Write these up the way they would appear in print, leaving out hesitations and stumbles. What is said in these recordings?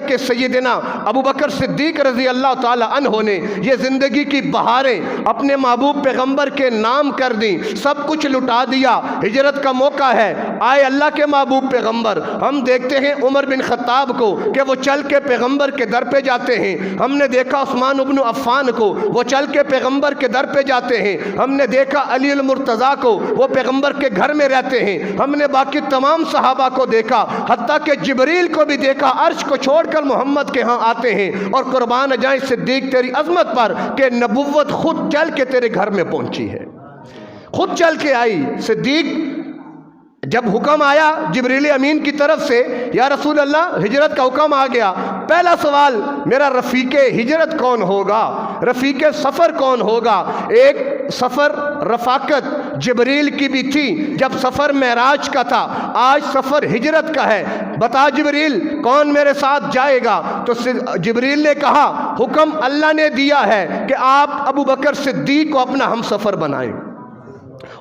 کہ سیدنا ابو بکر صدیق رضی اللہ تعالی عنہ نے یہ زندگی کی بہاریں اپنے محبوب پیغمبر کے نام کر دیں، سب کچھ لٹا دیا، ہجرت کا موقع ہے، آئے اللہ کے محبوب پیغمبر۔ ہم دیکھتے ہیں عمر بن خطاب کو کہ وہ چل کے پیغمبر کے در پہ جاتے ہیں، ہم نے دیکھا عثمان بن عفان کو وہ چل کے پیغمبر کے در پہ جاتے ہیں، ہم نے دیکھا علی المرتضیٰ کو وہ پیغمبر کے گھر میں رہتے ہیں، ہم نے باقی تمام صحابہ کو دیکھا، حتیٰ کہ جبریل کو بھی دیکھا عرش کو چھوڑ کر محمد کے ہاں آتے ہیں، اور قربان جائیں صدیق تیری عظمت پر کہ نبوت خود چل کے تیرے گھر میں پہنچی ہے، خود چل کے آئی۔ صدیق جب حکم آیا جبریل امین کی طرف سے یا رسول اللہ ہجرت کا حکم آ گیا، پہلا سوال میرا رفیق ہجرت کون ہوگا، رفیق سفر کون ہوگا؟ ایک سفر رفاقت جبریل کی بھی تھی جب سفر معراج کا تھا، آج سفر ہجرت کا ہے، بتا جبریل کون میرے ساتھ جائے گا؟ تو جبریل نے کہا حکم اللہ نے دیا ہے کہ آپ ابو بکر صدیق کو اپنا ہم سفر بنائیں۔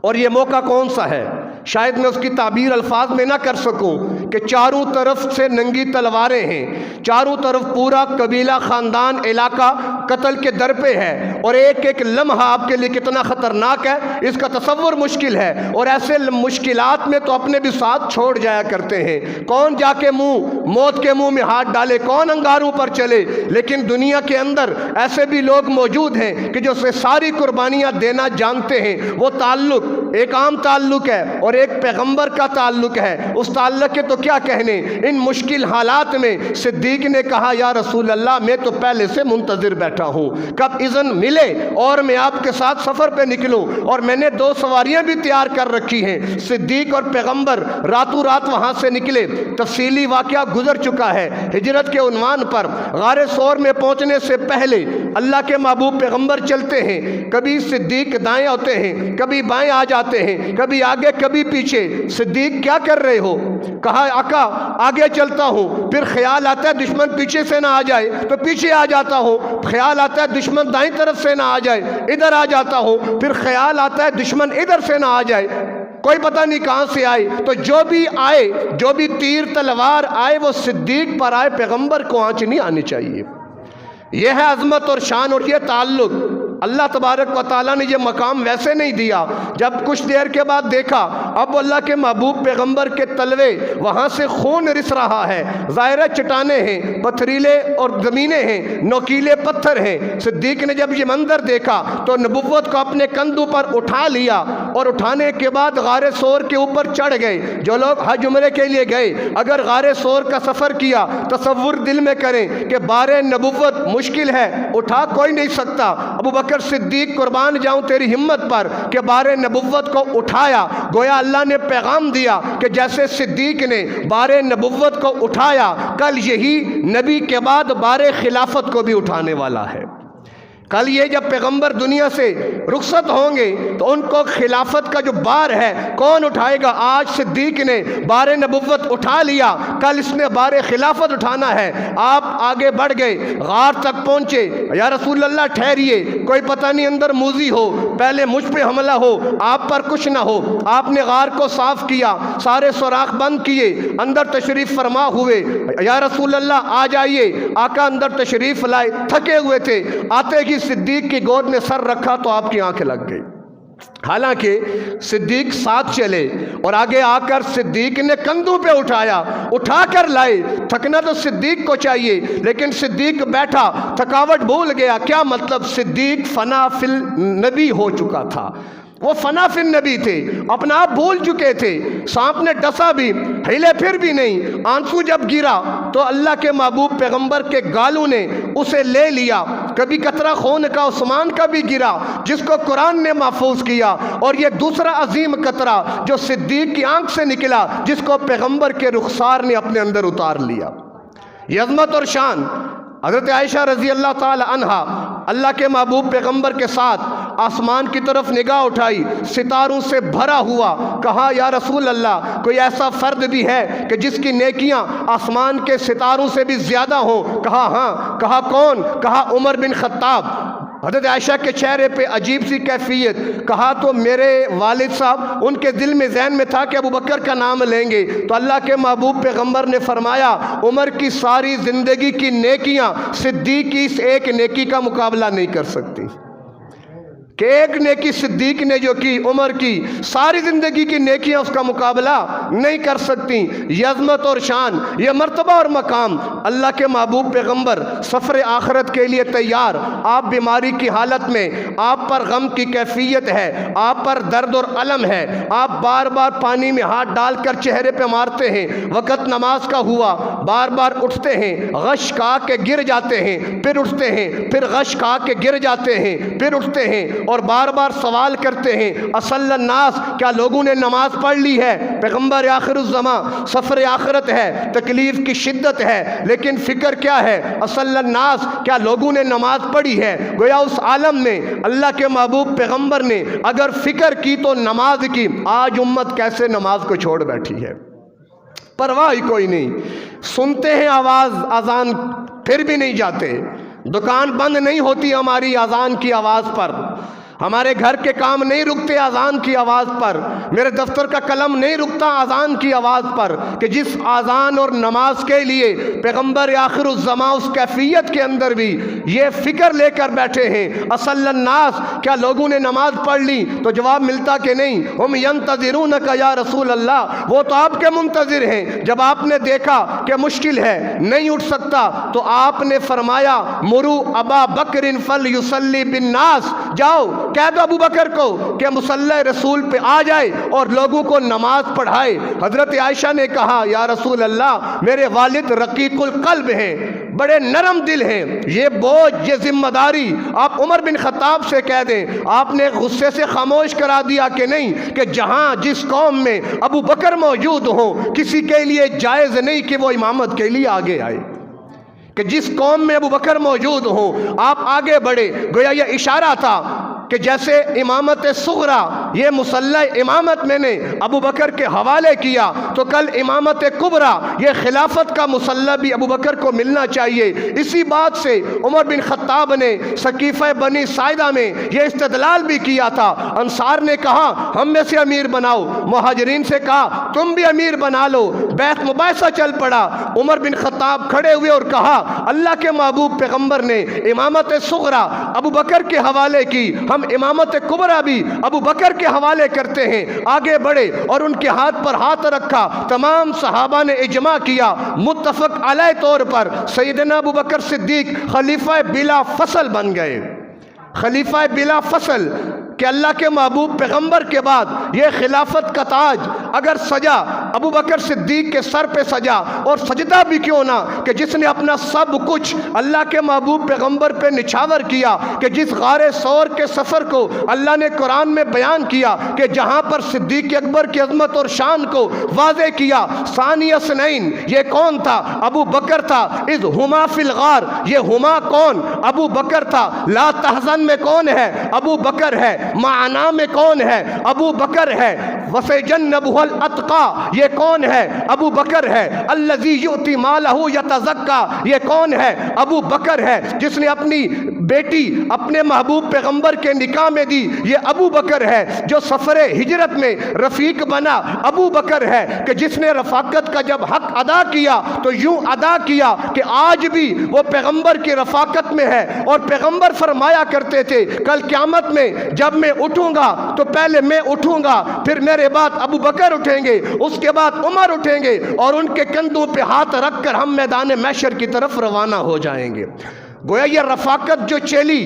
اور یہ موقع کون سا ہے؟ شاید میں اس کی تعبیر الفاظ میں نہ کر سکوں کہ چاروں طرف سے ننگی تلواریں ہیں، چاروں طرف پورا قبیلہ خاندان علاقہ قتل کے در پہ ہے، اور ایک ایک لمحہ آپ کے لیے کتنا خطرناک ہے اس کا تصور مشکل ہے، اور ایسے مشکلات میں تو اپنے بھی ساتھ چھوڑ جایا کرتے ہیں، کون جا کے موت کے منہ میں ہاتھ ڈالے، کون انگاروں پر چلے، لیکن دنیا کے اندر ایسے بھی لوگ موجود ہیں کہ جو سے ساری قربانیاں دینا جانتے ہیں۔ وہ تعلق ایک عام تعلق ہے اور ایک پیغمبر کا تعلق ہے، اس تعلق کے تو کیا کہنے۔ ان مشکل حالات میں صدیق نے کہا یا رسول اللہ میں تو پہلے سے منتظر بیٹھا ہوں، کب اذن ملے اور میں آپ کے ساتھ سفر پہ نکلوں، اور میں نے 2 سواریاں بھی تیار کر رکھی ہیں۔ صدیق اور پیغمبر راتوں رات وہاں سے نکلے، تفصیلی واقعہ گزر چکا ہے۔ ہجرت کے عنوان پر غار ثور میں پہنچنے سے پہلے اللہ کے محبوب پیغمبر چلتے ہیں، کبھی صدیق دائیں ہوتے ہیں، کبھی بائیں آ جاتے ہیں، کبھی آگے کبھی پیچھے۔ صدیق کیا کر رہے ہو؟ کہا آقا آگے چلتا ہوں، پھر خیال آتا ہے دشمن پیچھے سے نہ آ جائے تو پیچھے آ جاتا ہوں، خیال آتا ہے دشمن دائیں طرف سے نہ آ جائے ادھر آ جاتا ہوں، پھر خیال آتا ہے دشمن ادھر سے نہ آ جائے، کوئی پتہ نہیں کہاں سے آئے۔ تو جو بھی آئے، جو بھی تیر تلوار آئے وہ صدیق پر آئے، پیغمبر کو آنچ نہیں آنی چاہیے۔ یہ ہے عظمت اور شان اور یہ تعلق۔ اللہ تبارک و تعالیٰ نے یہ مقام ویسے نہیں دیا۔ جب کچھ دیر کے بعد دیکھا اب اللہ کے محبوب پیغمبر کے تلوے وہاں سے خون رس رہا ہے، ظاہر چٹانیں ہیں، پتھریلے اور زمینیں ہیں، نوکیلے پتھر ہیں۔ صدیق نے جب یہ منظر دیکھا تو نبوت کو اپنے کندھوں پر اٹھا لیا، اور اٹھانے کے بعد غار ثور کے اوپر چڑھ گئے۔ جو لوگ حج عمرے کے لیے گئے اگر غار ثور کا سفر کیا، تصور دل میں کریں کہ بار نبوت مشکل ہے، اٹھا کوئی نہیں سکتا۔ ابو بکر صدیق قربان جاؤں تیری ہمت پر کہ بار نبوت کو اٹھایا۔ گویا اللہ نے پیغام دیا کہ جیسے صدیق نے بار نبوت کو اٹھایا، کل یہی نبی کے بعد بار خلافت کو بھی اٹھانے والا ہے۔ کل یہ جب پیغمبر دنیا سے رخصت ہوں گے تو ان کو خلافت کا جو بار ہے کون اٹھائے گا؟ آج صدیق نے بار نبوت اٹھا لیا، کل اس نے بار خلافت اٹھانا ہے۔ آپ آگے بڑھ گئے، غار تک پہنچے، یا رسول اللہ ٹھہریے، کوئی پتہ نہیں اندر موذی ہو، پہلے مجھ پہ حملہ ہو، آپ پر کچھ نہ ہو۔ آپ نے غار کو صاف کیا، سارے سوراخ بند کیے، اندر تشریف فرما ہوئے۔ یا رسول اللہ آ جائیے، آقا اندر تشریف لائے، تھکے ہوئے تھے، آتے ہی صدیق کی گود میں سر رکھا تو آپ کی آنکھ لگ گئی۔ حالانکہ صدیق ساتھ چلے اور آگے آ کر صدیق نے کندھوں پہ اٹھایا، اٹھا کر لائے۔ تھکنا تو صدیق کو چاہیے، لیکن صدیق بیٹھا، تھکاوٹ بھول گیا۔ کیا مطلب؟ صدیق فنا فی النبی ہو چکا تھا، وہ فنا فی النبی تھے، اپنا آپ بھول چکے تھے۔ سانپ نے ڈسا بھی، ہلے پھر بھی نہیں۔ آنسو جب گرا تو اللہ کے محبوب پیغمبر کے گالوں نے اسے لے لیا۔ کبھی قطرہ خون کا عثمان کا بھی گرا جس کو قرآن نے محفوظ کیا، اور یہ دوسرا عظیم قطرہ جو صدیق کی آنکھ سے نکلا جس کو پیغمبر کے رخسار نے اپنے اندر اتار لیا۔ یہ عظمت اور شان۔ حضرت عائشہ رضی اللہ تعالی عنہا اللہ کے محبوب پیغمبر کے ساتھ آسمان کی طرف نگاہ اٹھائی، ستاروں سے بھرا ہوا، کہا یا رسول اللہ کوئی ایسا فرد بھی ہے کہ جس کی نیکیاں آسمان کے ستاروں سے بھی زیادہ ہوں؟ کہا ہاں۔ کہا کون؟ کہا عمر بن خطاب۔ حضرت عائشہ کے چہرے پہ عجیب سی کیفیت. کہا تو میرے والد صاحب ان کے دل میں ذہن میں تھا کہ ابو بکر کا نام لیں گے. تو اللہ کے محبوب پیغمبر نے فرمایا عمر کی ساری زندگی کی نیکیاں صدیق کی اس ایک نیکی کا مقابلہ نہیں کر سکتی. کہ ایک نیکی صدیق نے جو کی عمر کی ساری زندگی کی نیکیاں اس کا مقابلہ نہیں کر سکتی. یہ عظمت اور شان، یہ مرتبہ اور مقام. اللہ کے محبوب پیغمبر سفر آخرت کے لیے تیار. آپ بیماری کی حالت میں، آپ پر غم کی کیفیت ہے، آپ پر درد اور الم ہے، آپ بار بار پانی میں ہاتھ ڈال کر چہرے پہ مارتے ہیں. وقت نماز کا ہوا، بار بار اٹھتے ہیں، غش کھا کے گر جاتے ہیں، پھر اٹھتے ہیں، پھر غش کھا کے گر جاتے ہیں، پھر اٹھتے ہیں اور بار بار سوال کرتے ہیں اصل الناس، کیا لوگوں نے نماز پڑھ لی ہے؟ پیغمبر آخر الزماں، سفر آخرت ہے، تکلیف کی شدت ہے، لیکن فکر کیا ہے؟ اصل الناس، کیا لوگوں نے نماز پڑھی ہے؟ گویا اس عالم میں اللہ کے محبوب پیغمبر نے اگر فکر کی تو نماز کی. آج امت کیسے نماز کو چھوڑ بیٹھی ہے، پرواہ ہی کوئی نہیں. سنتے ہیں آواز اذان پھر بھی نہیں جاتے. دکان بند نہیں ہوتی ہماری اذان کی آواز پر، ہمارے گھر کے کام نہیں رکتے اذان کی آواز پر، میرے دفتر کا قلم نہیں رکتا اذان کی آواز پر. کہ جس اذان اور نماز کے لیے پیغمبر آخر الزماں اس کیفیت کے اندر بھی یہ فکر لے کر بیٹھے ہیں اصل الناس، کیا لوگوں نے نماز پڑھ لی؟ تو جواب ملتا کہ نہیں. ہم ینتظرونک یا رسول اللہ، وہ تو آپ کے منتظر ہیں. جب آپ نے دیکھا کہ مشکل ہے، نہیں اٹھ سکتا، تو آپ نے فرمایا مرو ابا بکر فلیصلی بالناس، جاؤ کہہ دو ابو بکر کو کہ مصلی رسول پہ آ جائے اور لوگوں کو نماز پڑھائے. حضرت عائشہ نے کہا یا رسول اللہ میرے والد رقیق القلب ہیں، بڑے نرم دل ہیں، یہ بوجھ، یہ ذمہ داری آپ عمر بن خطاب سے کہہ دیں. آپ نے غصے سے خاموش کرا دیا کہ نہیں، کہ جہاں جس قوم میں ابو بکر موجود ہوں کسی کے لیے جائز نہیں کہ وہ امامت کے لیے آگے آئے. کہ جس قوم میں ابو بکر موجود ہوں آپ آگے بڑھے. گویا یہ اشارہ تھا کہ جیسے امامت صغرا، یہ مصلی امامت میں نے ابو بکر کے حوالے کیا، تو کل امامت کبرا، یہ خلافت کا مصلی بھی ابو بکر کو ملنا چاہیے. اسی بات سے عمر بن خطاب نے سقیفہ بنی ساعدہ میں یہ استدلال بھی کیا تھا. انصار نے کہا ہم میں سے امیر بناؤ، مہاجرین سے کہا تم بھی امیر بنا لو. بیعت مباحثہ چل پڑا. عمر بن خطاب کھڑے ہوئے اور کہا اللہ کے محبوب پیغمبر نے امامت صغرا ابو بکر کے حوالے کی، ہم امامت کبرا بھی ابو بکر کے حوالے کرتے ہیں. آگے بڑھے اور ان کے ہاتھ پر ہاتھ رکھا. تمام صحابہ نے اجماع کیا متفق علیہ طور پر سیدنا ابو بکر صدیق خلیفہ بلا فصل بن گئے. خلیفہ بلا فصل کہ اللہ کے محبوب پیغمبر کے بعد یہ خلافت کا تاج اگر سجا ابو بکر صدیق کے سر پہ سجا، اور سجدہ بھی کیوں نہ، کہ جس نے اپنا سب کچھ اللہ کے محبوب پیغمبر پہ نچھاور کیا. کہ جس غار ثور کے سفر کو اللہ نے قرآن میں بیان کیا، کہ جہاں پر صدیق اکبر کی عظمت اور شان کو واضح کیا. ثانی اثنین یہ کون تھا؟ ابو بکر تھا. اذ ہما فی الغار، یہ ہما کون؟ ابو بکر تھا. لا تحزن میں کون ہے؟ ابو بکر ہے. معنا میں کون ہے؟ ابو بکر ہے. وسیجنبہ الاتقی یہ کون ہے؟ ابو بکر ہے. الذی یؤتی مالہ یتزکی یہ کون ہے؟ ابو بکر ہے. جس نے اپنی بیٹی اپنے محبوب پیغمبر کے نکاح میں دی، یہ ابو بکر ہے. جو سفر ہجرت میں رفیق بنا ابو بکر ہے. کہ جس نے رفاقت کا جب حق ادا کیا تو یوں ادا کیا کہ آج بھی وہ پیغمبر کی رفاقت میں ہے. اور پیغمبر فرمایا کرتے تھے کل قیامت میں جب میں اٹھوں گا تو پہلے میں اٹھوں گا، پھر میرے بعد ابو بکر اٹھیں گے، اس کے بعد عمر اٹھیں گے، اور ان کے کندھوں پہ ہاتھ رکھ کر ہم میدان محشر کی طرف روانہ ہو جائیں گے. گویا یہ رفاقت جو چلی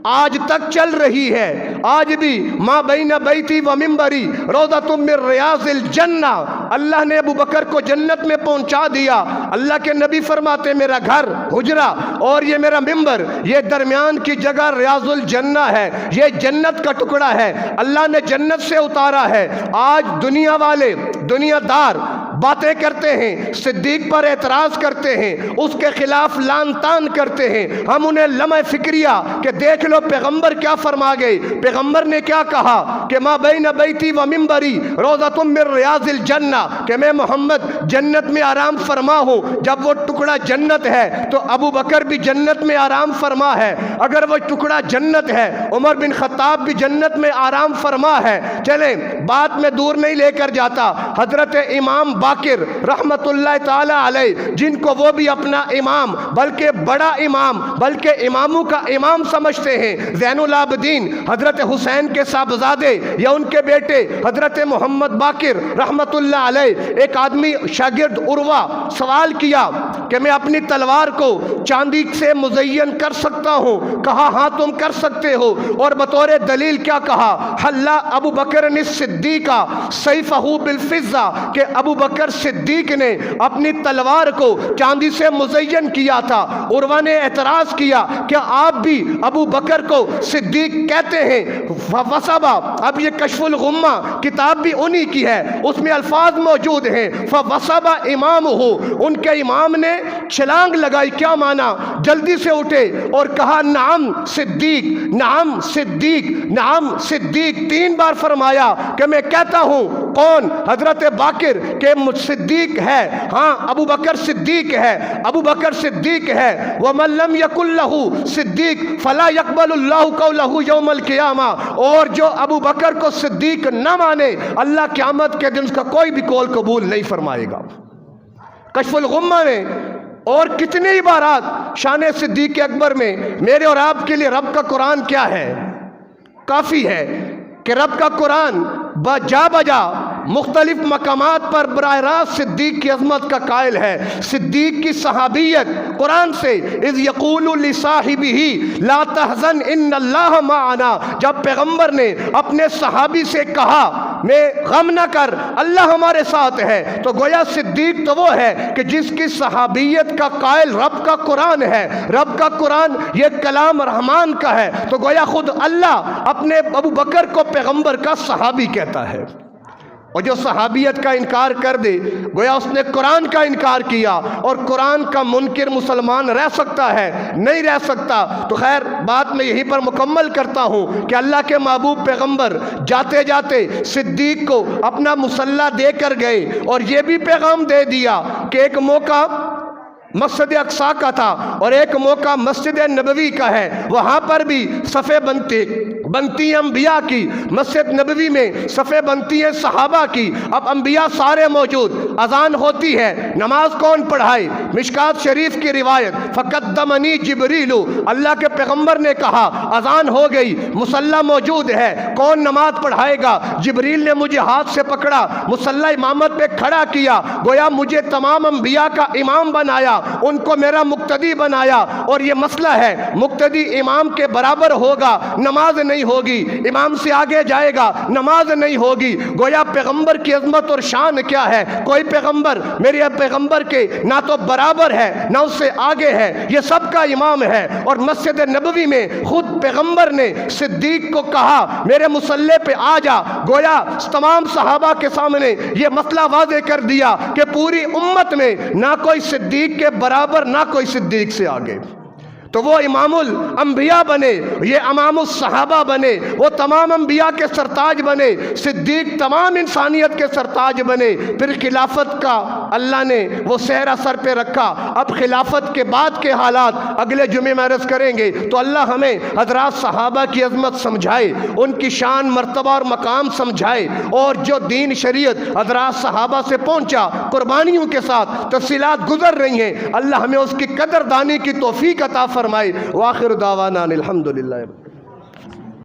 آج تک چل رہی ہے. آج بھی ما بین بیتی و منبری روضۃ من ریاض الجنہ، اللہ نے ابو بکر کو جنت میں پہنچا دیا. اللہ کے نبی فرماتے میرا گھر حجرہ اور یہ میرا منبر، یہ درمیان کی جگہ ریاض الجنہ ہے، یہ جنت کا ٹکڑا ہے، اللہ نے جنت سے اتارا ہے. آج دنیا والے، دنیا دار باتیں کرتے ہیں، صدیق پر اعتراض کرتے ہیں، اس کے خلاف لان تان کرتے ہیں، ہم انہیں لمحہ فکریہ کہ دیکھ لو پیغمبر کیا فرما گئے، پیغمبر نے کیا کہا کہ ما بین بیتی و منبری روضۃ من ریاض الجنہ، کہ میں محمد جنت میں آرام فرما ہوں۔ جب وہ ٹکڑا جنت ہے تو ابو بکر بھی جنت میں آرام فرما ہے، اگر وہ ٹکڑا جنت ہے عمر بن خطاب بھی جنت میں آرام فرما ہے۔ چلیں بات میں دور نہیں لے کر جاتا، حضرت امام باقر رحمت اللہ تعالی علیہ، جن کو وہ بھی اپنا امام بلکہ بڑا امام بلکہ اماموں کا امام سمجھتے ہیں، زین العابدین حضرت حسین کے صاحبزادے یا ان کے بیٹے حضرت محمد باقر رحمت اللہ علیہ، ایک آدمی شاگرد عروہ سوال کیا کہ میں اپنی تلوار کو چاندی سے مزین کر سکتا ہوں؟ کہا ہاں تم کر سکتے ہو، اور بطور دلیل کیا کہا؟ حلا ابو بکر الصدیق سیفہ بالفضہ، کہ ابو بکر صدیق نے اپنی تلوار کو چاندی سے مزین کیا تھا۔ عروہ نے اعتراض کیا کیا آپ بھی ابو بکر کو صدیق کہتے ہیں؟ فوسبا، اب یہ کشف الغمہ کتاب بھی انہی کی ہے، اس میں الفاظ موجود ہیں، فوسبا امام ہو، ان کے امام نے چھلانگ لگائی، کیا مانا؟ جلدی سے اٹھے اور کہا نعم صدیق، نعم صدیق، نعم صدیق، 3 بار فرمایا کہ میں کہتا ہوں۔ کون؟ حضرت باقر کہ صدیق ہے، ہاں ابو بکر صدیق ہے، ابو بکر صدیق ہے۔ وَمَن لَّمْ يَكُن لَّهُ صدیق فَلَا يَقْبَلُ اللَّهُ قَوْلَهُ يَوْمَ الْقِيَامَةِ، اور جو ابو بکر کو صدیق نہ مانے اللہ قیامت کے دن اس کا کوئی بھی قول قبول نہیں فرمائے گا۔ کشف الغمہ میں اور کتنی عبارات شان صدیق اکبر میں میرے اور آپ کے لیے رب کا قرآن کیا ہے؟ کافی ہے کہ رب کا قرآن بجا بجا مختلف مقامات پر براہ راست صدیق کی عظمت کا قائل ہے۔ صدیق کی صحابیت قرآن سے اذ یقول لصاحبہ لا تحزن ان اللہ معنا، جب پیغمبر نے اپنے صحابی سے کہا میں غم نہ کر اللہ ہمارے ساتھ ہے، تو گویا صدیق تو وہ ہے کہ جس کی صحابیت کا قائل رب کا قرآن ہے۔ رب کا قرآن یہ کلام رحمان کا ہے، تو گویا خود اللہ اپنے ابو بکر کو پیغمبر کا صحابی کہتا ہے۔ اور جو صحابیت کا انکار کر دے گویا اس نے قرآن کا انکار کیا، اور قرآن کا منکر مسلمان رہ سکتا ہے؟ نہیں رہ سکتا۔ تو خیر بات میں یہیں پر مکمل کرتا ہوں کہ اللہ کے محبوب پیغمبر جاتے جاتے صدیق کو اپنا مسلح دے کر گئے، اور یہ بھی پیغام دے دیا کہ ایک موقع مسجد اقصیٰ کا تھا اور ایک موقع مسجد نبوی کا ہے، وہاں پر بھی صفیں بنتی ہیں انبیاء کی، مسجد نبوی میں صفیں بنتی ہیں صحابہ کی۔ اب انبیاء سارے موجود، اذان ہوتی ہے، نماز کون پڑھائے؟ مشکات شریف کی روایت، فقدمنی جبریل، اللہ کے پیغمبر نے کہا اذان ہو گئی، مصلی موجود ہے، کون نماز پڑھائے گا؟ جبریل نے مجھے ہاتھ سے پکڑا، مصلی امامت پہ کھڑا کیا، گویا مجھے تمام انبیاء کا امام بنایا، ان کو میرا مقتدی بنایا۔ اور یہ مسئلہ ہے، مقتدی امام کے برابر ہوگا نماز نہیں ہوگی، امام سے آگے جائے گا نماز نہیں ہوگی۔ گویا پیغمبر کی عظمت اور شان کیا ہے؟ کوئی پیغمبر میرے پیغمبر کے نہ تو برابر ہے نہ اس سے آگے ہے، یہ سب کا امام ہے۔ اور مسجد نبوی میں خود پیغمبر نے صدیق کو کہا میرے مصلی پہ آ جا، گویا تمام صحابہ کے سامنے یہ مسئلہ واضح کر دیا کہ پوری امت میں نہ کوئی صدیق کے برابر نہ کوئی صدیق سے آگے۔ تو وہ امام الانبیاء بنے، یہ امام الصحابہ بنے، وہ تمام انبیاء کے سرتاج بنے، صدیق تمام انسانیت کے سرتاج بنے۔ پھر خلافت کا اللہ نے وہ صحرا سر پہ رکھا۔ اب خلافت کے بعد کے حالات اگلے جمعے میں عرض کریں گے، تو اللہ ہمیں حضرات صحابہ کی عظمت سمجھائے، ان کی شان مرتبہ اور مقام سمجھائے، اور جو دین شریعت حضرات صحابہ سے پہنچا قربانیوں کے ساتھ تفصیلات گزر رہی ہیں، اللہ ہمیں اس کی قدردانی کی توفیق عطا فرمائے۔ وآخر دعوانا الحمدللہ۔